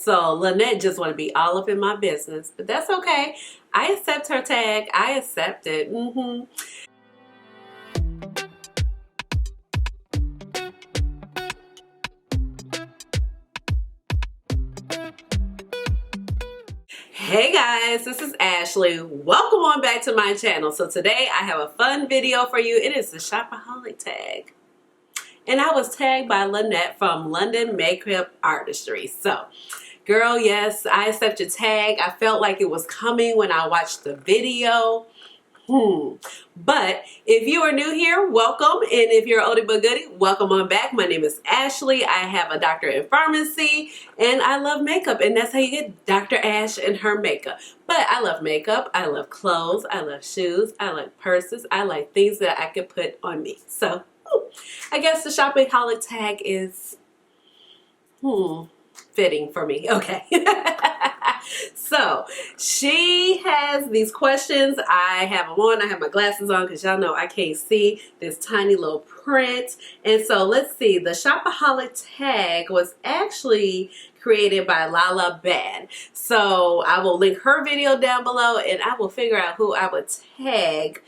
So Lynette just want to be all up in my business, but that's okay. I accept her tag. I accept it. Hey guys, this is Ashley. Welcome on back to my channel. So today I have a fun video for you. It is the Shopaholic tag. And I was tagged by Lynette from London Makeup Artistry. So, girl, yes, I accept your tag. I felt like it was coming when I watched the video. But if you are new here, welcome. And if you're oldie but goodie, welcome on back. My name is Ashley. I have a doctorate in pharmacy and I love makeup. And that's how you get Dr. Ash and her makeup. But I love makeup. I love clothes. I love shoes. I like purses. I like things that I could put on me. So I guess the Shopaholic tag is fitting for me. Okay. So she has these questions. I have them on. I have my glasses on because y'all know I can't see this tiny little print. And so let's see. The Shopaholic tag was actually created by Lala Bad. So I will link her video down below and I will figure out who I would tag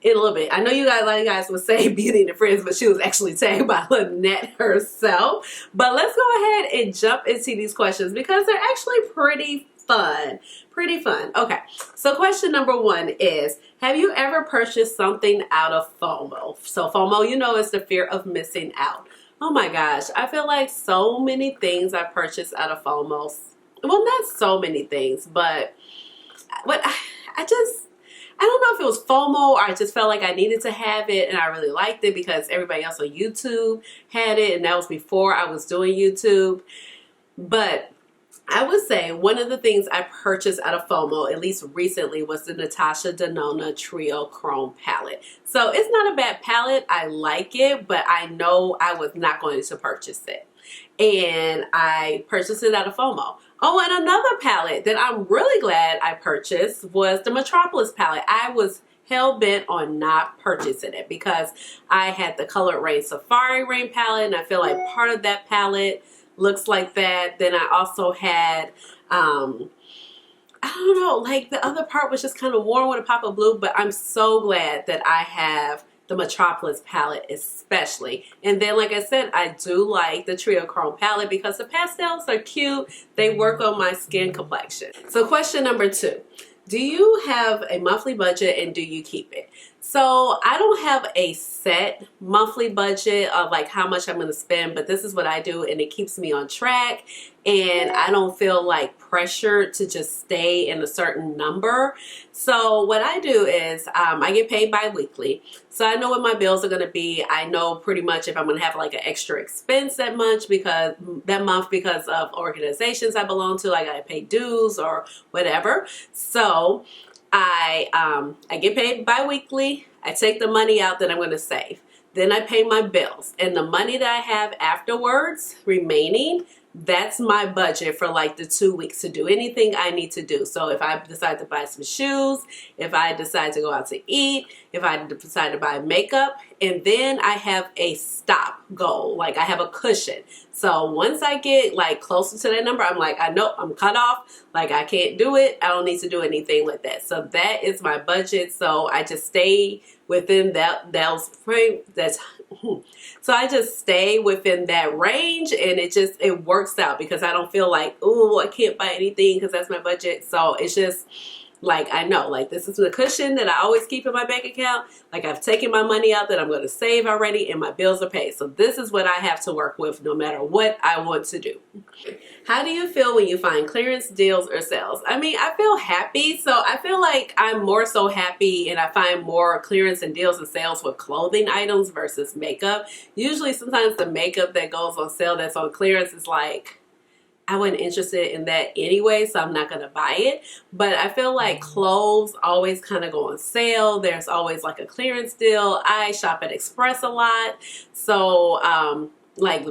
in a little bit. I know you guys, a lot of you guys would say Beauty and the Friends, but she was actually tagged by Lynette herself. But let's go ahead and jump into these questions because they're actually pretty fun. Pretty fun. Okay, so question number one is, have you ever purchased something out of FOMO? So FOMO, you know, is the fear of missing out. Oh my gosh, I feel like so many things I purchased out of FOMO. Well, not so many things, but I don't know if it was FOMO or I just felt like I needed to have it and I really liked it because everybody else on YouTube had it and that was before I was doing YouTube. But I would say one of the things I purchased out of FOMO, at least recently, was the Natasha Denona Trio Chrome palette. So it's not a bad palette. I like it, but I know I was not going to purchase it. And I purchased it out of FOMO. Oh, and another palette that I'm really glad I purchased was the Metropolis palette. I was hell-bent on not purchasing it because I had the Colored Rain Safari Rain palette, and I feel like part of that palette looks like that. Then I also had, I don't know, like the other part was just kind of warm with a pop of blue, but I'm so glad that I have the Metropolis palette especially. And then, like I said, I do like the Trio Chrome palette because the pastels are cute. They work on my skin complexion. So question number two, do you have a monthly budget and do you keep it? So I don't have a set monthly budget of like how much I'm going to spend, but this is what I do and it keeps me on track and I don't feel like pressured to just stay in a certain number. So what I do is I get paid bi-weekly. So I know what my bills are going to be. I know pretty much if I'm going to have like an extra expense that month because of organizations I belong to, like I pay dues or whatever. So I get paid bi-weekly. I take the money out that I'm going to save. Then I pay my bills. And the money that I have afterwards remaining, that's my budget for like the 2 weeks to do anything I need to do. So if I decide to buy some shoes, if I decide to go out to eat, if I decide to buy makeup, and then I have a stop goal, like I have a cushion. So once I get like closer to that number, I'm like, I know I'm cut off, like I can't do it. I don't need to do anything with that. So that is my budget. So I just stay within those frame. So I just stay within that range and it works out because I don't feel like, oh, I can't buy anything because that's my budget. So it's just like, I know, like this is the cushion that I always keep in my bank account. Like I've taken my money out that I'm going to save already and my bills are paid. So this is what I have to work with no matter what I want to do. How do you feel when you find clearance deals or sales? I mean, I feel happy. So I feel like I'm more so happy and I find more clearance and deals and sales with clothing items versus makeup. Usually sometimes the makeup that goes on sale that's on clearance is like, I wasn't interested in that anyway, so I'm not going to buy it. But I feel like clothes always kind of go on sale. There's always like a clearance deal. I shop at Express a lot. So like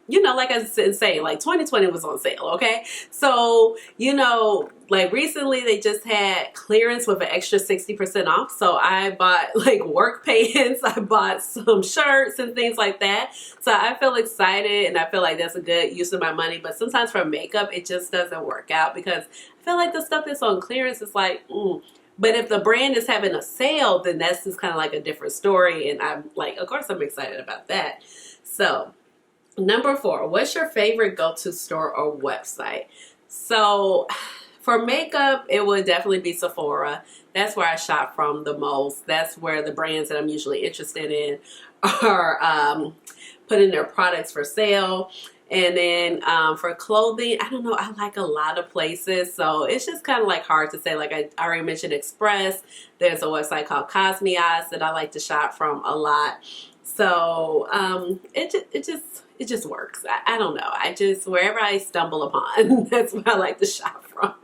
you know, like I was saying, like 2020 was on sale, okay? So, you know, like recently they just had clearance with an extra 60% off. So I bought like work pants, I bought some shirts and things like that. So I feel excited and I feel like that's a good use of my money. But sometimes for makeup, it just doesn't work out because I feel like the stuff that's on clearance is like, But if the brand is having a sale, then that's just kind of like a different story. And I'm like, of course I'm excited about that. So number 4, what's your favorite go-to store or website? So for makeup, it would definitely be Sephora. That's where I shop from the most. That's where the brands that I'm usually interested in are putting their products for sale. And then for clothing, I don't know, I like a lot of places. So it's just kind of like hard to say. Like I already mentioned Express. There's a website called Cosmios that I like to shop from a lot. So it just works. I don't know. I just, wherever I stumble upon, that's where I like to shop from.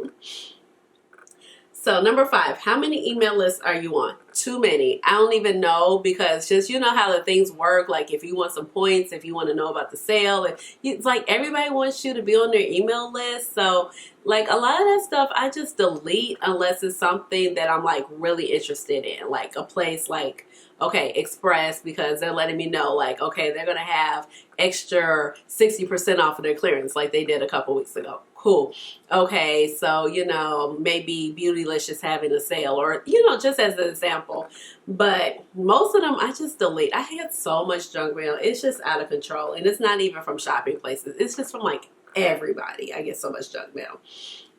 So number 5, how many email lists are you on? Too many. I don't even know because just, you know how the things work. Like if you want some points, if you want to know about the sale, it's like everybody wants you to be on their email list. So like a lot of that stuff I just delete unless it's something that I'm like really interested in. Like a place like, okay, Express, because they're letting me know like, okay, they're going to have extra 60% off of their clearance like they did a couple weeks ago. Cool. Okay, so, you know, maybe Beautylicious having a sale or, you know, just as an example. But most of them I just delete. I had so much junk mail. It's just out of control. And it's not even from shopping places. It's just from like everybody. I get so much junk mail.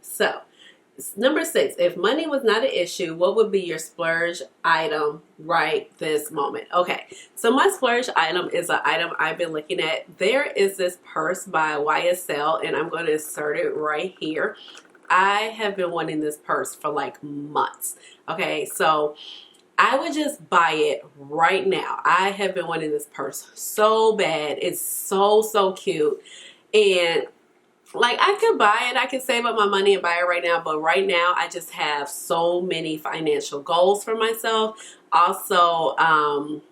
So number 6, if money was not an issue, what would be your splurge item right this moment? Okay, so my splurge item is an item I've been looking at. There is this purse by YSL, and I'm going to insert it right here. I have been wanting this purse for like months. Okay, so I would just buy it right now. I have been wanting this purse so bad. It's so cute. And like I could buy it, I could save up my money and buy it right now, but right now I just have so many financial goals for myself. Also, I'm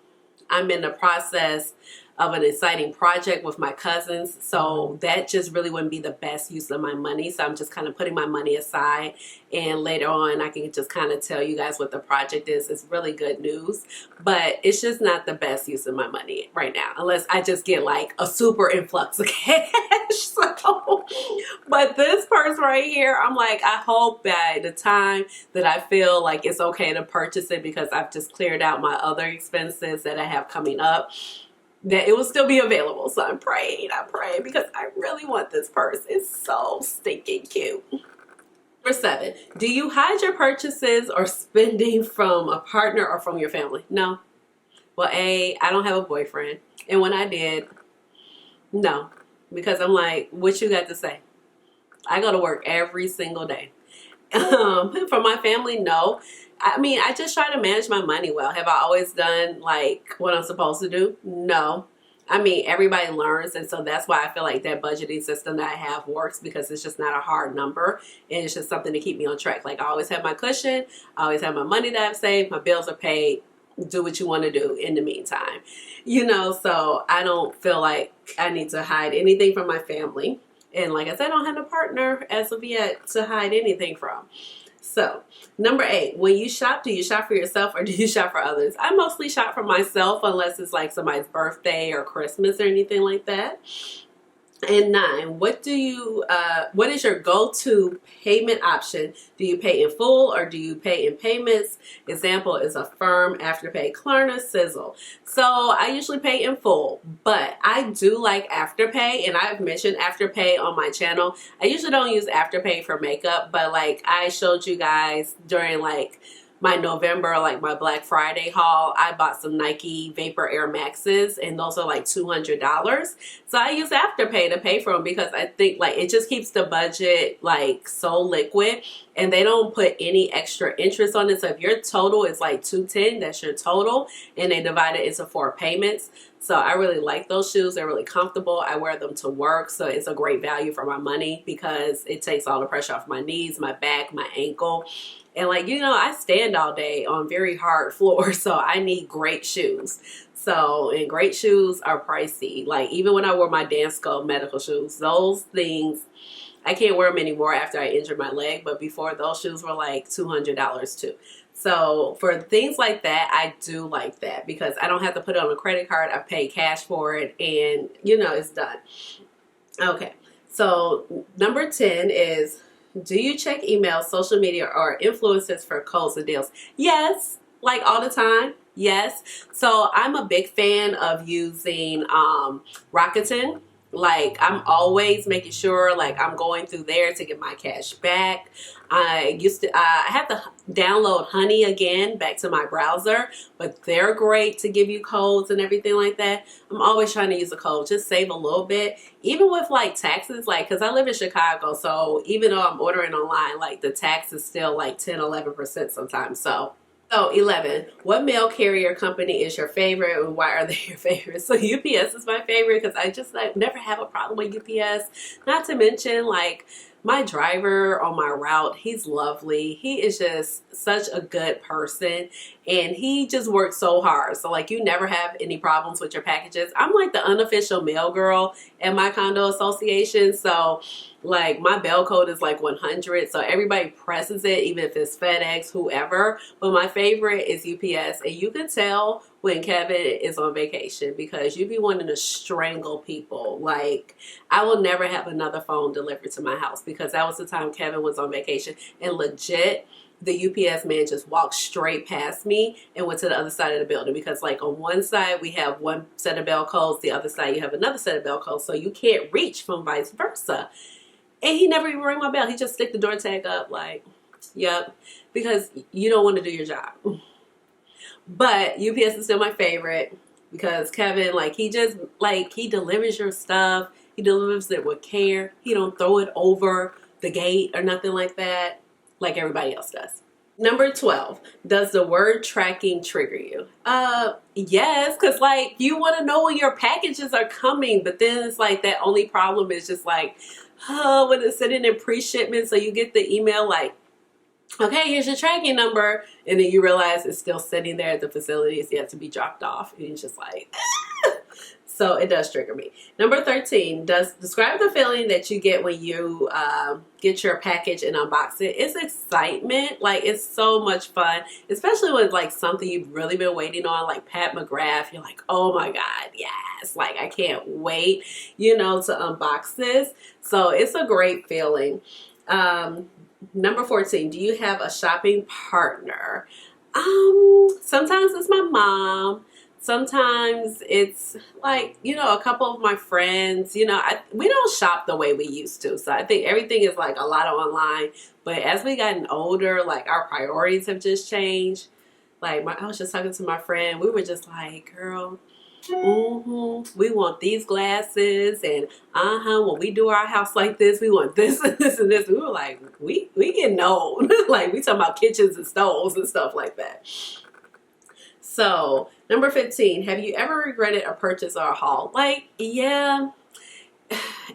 in the process of an exciting project with my cousins, so that just really wouldn't be the best use of my money. So I'm just kind of putting my money aside, and later on I can just kind of tell you guys what the project is. It's really good news, but it's just not the best use of my money right now, unless I just get like a super influx of cash. So, but this purse right here, I'm like, I hope by the time that I feel like it's okay to purchase it, because I've just cleared out my other expenses that I have coming up, that it will still be available. So I'm praying because I really want this purse. It's so stinking cute. Number 7, do you hide your purchases or spending from a partner or from your family? No. Well, I don't have a boyfriend. And when I did, no. Because I'm like, what you got to say? I go to work every single day. For my family, no. I mean, I just try to manage my money well. Have I always done like what I'm supposed to do? No. I mean, everybody learns, and so that's why I feel like that budgeting system that I have works, because it's just not a hard number, and it's just something to keep me on track. Like I always have my cushion, I always have my money that I've saved, my bills are paid. Do what you want to do in the meantime, you know. So I don't feel like I need to hide anything from my family. And like I said, I don't have a partner as of yet to hide anything from. So number 8, when you shop, do you shop for yourself or do you shop for others? I mostly shop for myself, unless it's like somebody's birthday or Christmas or anything like that. And 9, what is your go-to payment option? Do you pay in full or do you pay in payments? Example is Affirm, Afterpay, Klarna Sizzle. So I usually pay in full, but I do like Afterpay, and I've mentioned Afterpay on my channel. I usually don't use Afterpay for makeup, but like I showed you guys during like my November, like my Black Friday haul, I bought some Nike Vapor Air Maxes, and those are like $200. So I use Afterpay to pay for them, because I think like it just keeps the budget like so liquid, and they don't put any extra interest on it. So if your total is like $210, that's your total, and they divide it into 4 payments. So I really like those shoes. They're really comfortable. I wear them to work, so it's a great value for my money because it takes all the pressure off my knees, my back, my ankle. And like, you know, I stand all day on very hard floors, so I need great shoes. So, and great shoes are pricey. Like even when I wore my dance school medical shoes, those things, I can't wear them anymore after I injured my leg, but before those shoes were like $200 too. So for things like that, I do like that because I don't have to put it on a credit card. I pay cash for it and you know, it's done. Okay. So number 10 is, do you check email, social media, or influencers for codes and deals? Yes, like all the time. Yes. So I'm a big fan of using Rakuten. Like I'm always making sure like I'm going through there to get my cash back. I have to download Honey again back to my browser, but they're great to give you codes and everything like that. I'm always trying to use a code, just save a little bit. Even with like taxes, like because I live in Chicago, so even though I'm ordering online, like the tax is still like 10-11% sometimes. So 11, what mail carrier company is your favorite and why are they your favorite? So UPS is my favorite because I just like never have a problem with UPS. Not to mention like my driver on my route, he's lovely. He is just such a good person and he just works so hard. So like you never have any problems with your packages. I'm like the unofficial mail girl at my condo association. So like my bell code is like 100, so everybody presses it, even if it's FedEx, whoever. But my favorite is UPS, and you can tell when Kevin is on vacation because you be wanting to strangle people. Like I will never have another phone delivered to my house because that was the time Kevin was on vacation, and legit, the UPS man just walked straight past me and went to the other side of the building because like on one side we have one set of bell codes, the other side you have another set of bell codes, so you can't reach from vice versa. And he never even rang my bell. He just stick the door tag up like, yep, because you don't want to do your job. But UPS is still my favorite because Kevin, like he just, like he delivers your stuff. He delivers it with care. He don't throw it over the gate or nothing like that like everybody else does. Number 12, does the word tracking trigger you? Yes, because like you want to know when your packages are coming, but then it's like that only problem is just like, when it's sitting in pre-shipment, so you get the email like, okay, here's your tracking number, and then you realize it's still sitting there at the facility, it's yet to be dropped off, and you're just like, ah! So it does trigger me. Number 13, describe the feeling that you get when you get your package and unbox it. It's excitement. Like it's so much fun, especially with like something you've really been waiting on, like Pat McGrath. You're like, oh my God, yes. Like I can't wait, you know, to unbox this. So it's a great feeling. Number 14, do you have a shopping partner? Sometimes it's my mom. Sometimes it's like, you know, a couple of my friends, you know, we don't shop the way we used to. So I think everything is like a lot of online. But as we gotten older, like our priorities have just changed. Like I was just talking to my friend. We were just like, girl, we want these glasses and when we do our house like this, we want this and this and this. We were like, we getting old. Like we talking about kitchens and stoves and stuff like that. So number 15, have you ever regretted a purchase or a haul? Like, yeah.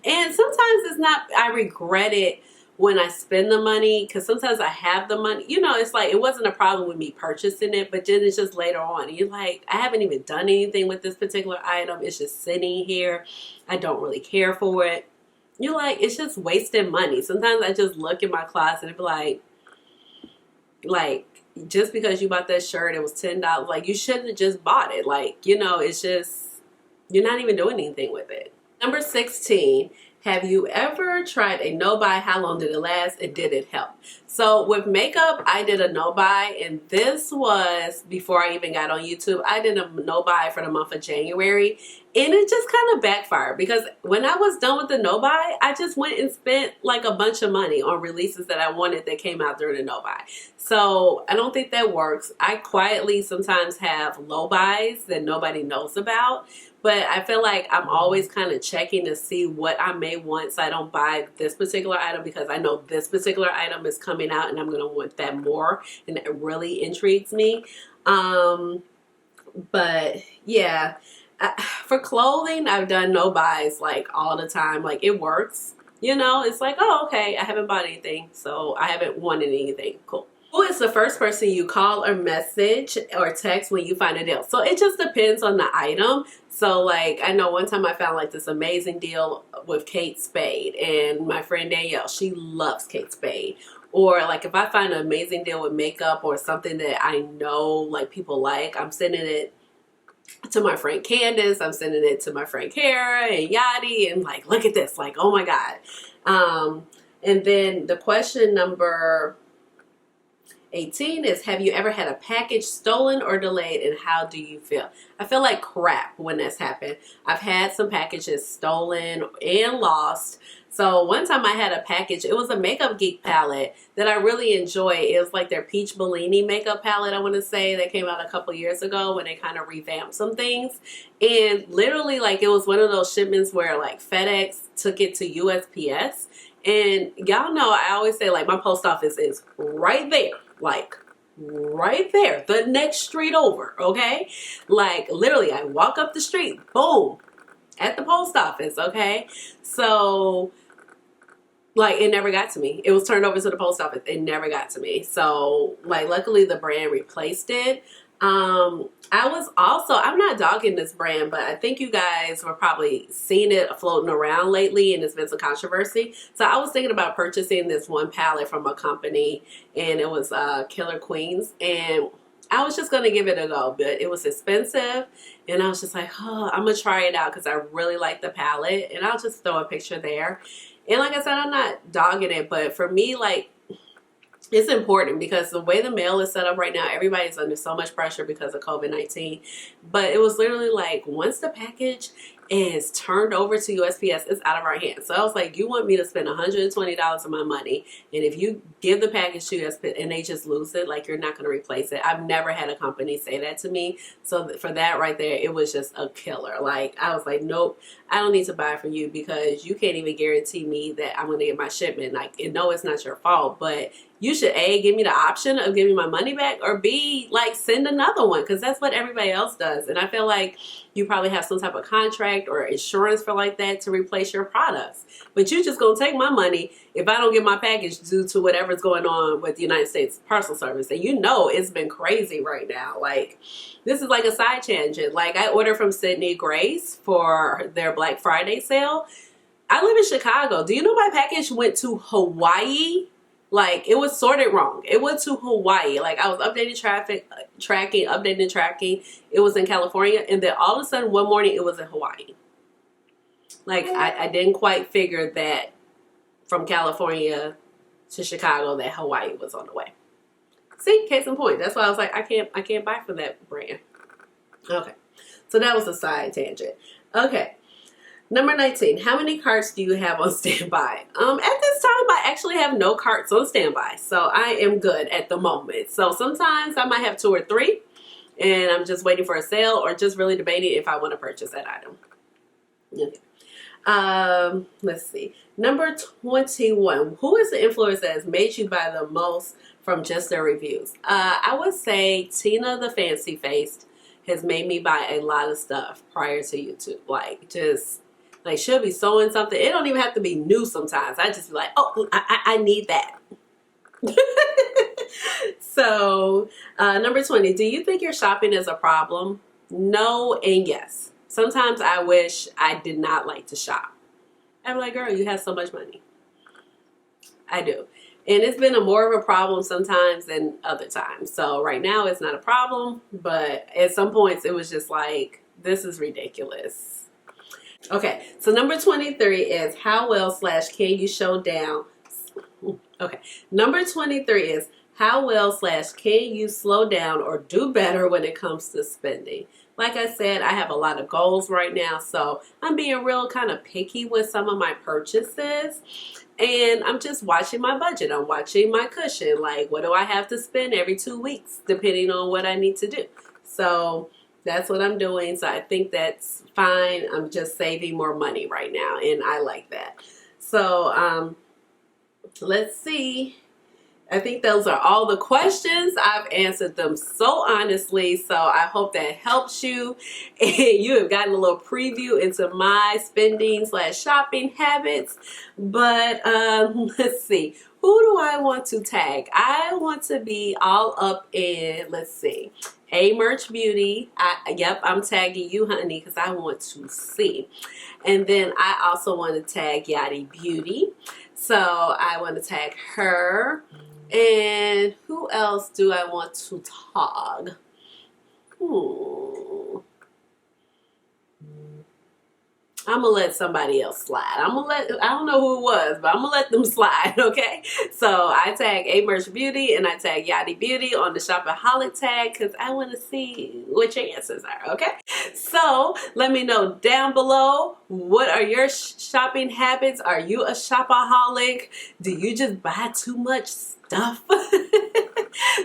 And sometimes it's not, I regret it when I spend the money because sometimes I have the money. You know, it's like it wasn't a problem with me purchasing it, but then it's just later on. You're like, I haven't even done anything with this particular item. It's just sitting here. I don't really care for it. You're like, it's just wasting money. Sometimes I just look in my closet and be like, just because you bought that shirt, it was $10. Like, you shouldn't have just bought it. Like, you know, it's just, you're not even doing anything with it. Number 16, have you ever tried a no-buy? How long did it last? And did it help? So with makeup, I did a no-buy, and this was before I even got on YouTube. I did a no-buy for the month of January, and it just kind of backfired because when I was done with the no-buy, I just went and spent like a bunch of money on releases that I wanted that came out during the no-buy. So I don't think that works. I quietly sometimes have low buys that nobody knows about. But I feel like I'm always kind of checking to see what I may want so I don't buy this particular item because I know this particular item is coming out and I'm going to want that more. And it really intrigues me. But yeah, For clothing, I've done no buys like all the time. Like it works, you know. It's like, oh, okay, I haven't bought anything, so I haven't wanted anything. Cool. Who is the first person you call or message or text when you find a deal? So it just depends on the item. So like I know one time I found like this amazing deal with Kate Spade, and my friend Danielle, she loves Kate Spade. Or like if I find an amazing deal with makeup or something that I know like people like, I'm sending it to my friend Candace, I'm sending it to my friend Kara and Yadi, and like, look at this, like, oh my God. And then the question number 18 is, have you ever had a package stolen or delayed, and how do you feel? I feel like crap when that's happened. I've had some packages stolen and lost. So one time I had a package, it was a Makeup Geek palette that I really enjoy. It was like their Peach Bellini makeup palette, I want to say, that came out a couple years ago when they kind of revamped some things. And literally like it was one of those shipments where like FedEx took it to USPS. And y'all know I always say like my post office is right there. Like right there, the next street over, okay? Like literally I walk up the street, boom, at the post office, okay? So like it never got to me. It was turned over to the post office. It never got to me. So like luckily the brand replaced it. I was also, I'm not dogging this brand, but I think you guys were probably seeing it floating around lately and there's been some controversy. So I was thinking about purchasing this one palette from a company, and it was Killer Queens, and I was just going to give it a go, but it was expensive, and I was just like, oh, I'm going to try it out because I really like the palette, and I'll just throw a picture there. And like I said, I'm not dogging it, but for me, like, it's important because the way the mail is set up right now, everybody's under so much pressure because of COVID-19. But it was literally like once the package is turned over to USPS, it's out of our hands. So I was like, you want me to spend $120 of my money, and if you give the package to USPS and they just lose it, like you're not going to replace it. I've never had a company say that to me. So for that right there, it was just a killer. Like I was like, nope, I don't need to buy from you because you can't even guarantee me that I'm going to get my shipment. Like, no, it's not your fault, but you should A, give me the option of giving my money back, or B, like send another one, because that's what everybody else does. And I feel like you probably have some type of contract or insurance for like that to replace your products. But you just gonna take my money if I don't get my package due to whatever's going on with the United States Parcel Service. And you know it's been crazy right now. Like this is like a side tangent. Like I ordered from Sydney Grace for their Black Friday sale. I live in Chicago. Do you know my package went to Hawaii? Like it was sorted wrong. It went to Hawaii. Like I was updating updating tracking. It was in California, and then all of a sudden one morning it was in Hawaii. Like I didn't quite figure that from California to Chicago that Hawaii was on the way. See, case in point. That's why I was like, I can't buy from that brand. Okay, so that was a side tangent. Okay. Number 19, how many carts do you have on standby? At this time, I actually have no carts on standby, so I am good at the moment. So sometimes I might have 2 or 3, and I'm just waiting for a sale or just really debating if I want to purchase that item. Okay. Let's see. Number 21, who is the influencer that has made you buy the most from just their reviews? I would say Tina the Fancy Faced has made me buy a lot of stuff prior to YouTube. Like she'll be sewing something. It don't even have to be new sometimes. I just be like, oh, I need that. So, number 20, do you think your shopping is a problem? No and yes. Sometimes I wish I did not like to shop. I'm like, girl, you have so much money. I do. And it's been more of a problem sometimes than other times. So right now it's not a problem, but at some points it was just like, this is ridiculous. Okay, so number 23 is how well / can you show down? Okay, number 23 is how well / can you slow down or do better when it comes to spending? Like I said, I have a lot of goals right now, so I'm being real kind of picky with some of my purchases. And I'm just watching my budget. I'm watching my cushion. Like, what do I have to spend every 2 weeks, depending on what I need to do? So that's what I'm doing. So I think that's fine. I'm just saving more money right now, and I like that. So let's see. I think those are all the questions. I've answered them so honestly, so I hope that helps you and you have gotten a little preview into my spending / shopping habits. But let's see, who do I want to tag? I want to be all up in, let's see, A Merch Beauty. Yep, I'm tagging you, honey, because I want to see. And then I also want to tag Yachty Beauty. So I want to tag her. And who else do I want to tag? I'm gonna let somebody else slide. I don't know who it was, but I'm gonna let them slide, okay? So I tag A Merch Beauty and I tag Yachty Beauty on the Shopaholic tag because I want to see what your answers are, okay? So let me know down below, what are your shopping habits? Are you a shopaholic? Do you just buy too much stuff?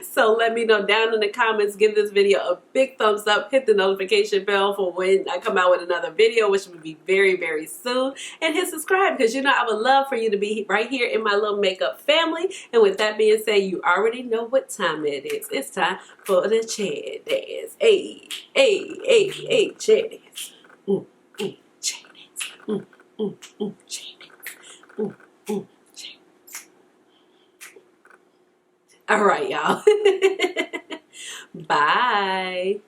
So let me know down in the comments. Give this video a big thumbs up. Hit the notification bell for when I come out with another video, which will be very, very soon. And hit subscribe because you know I would love for you to be right here in my little makeup family. And with that being said, you already know what time it is. It's time for the chair dance. Hey, hey, hey, hey, chair dance. Chair dance. Chair dance. All right, y'all. Bye.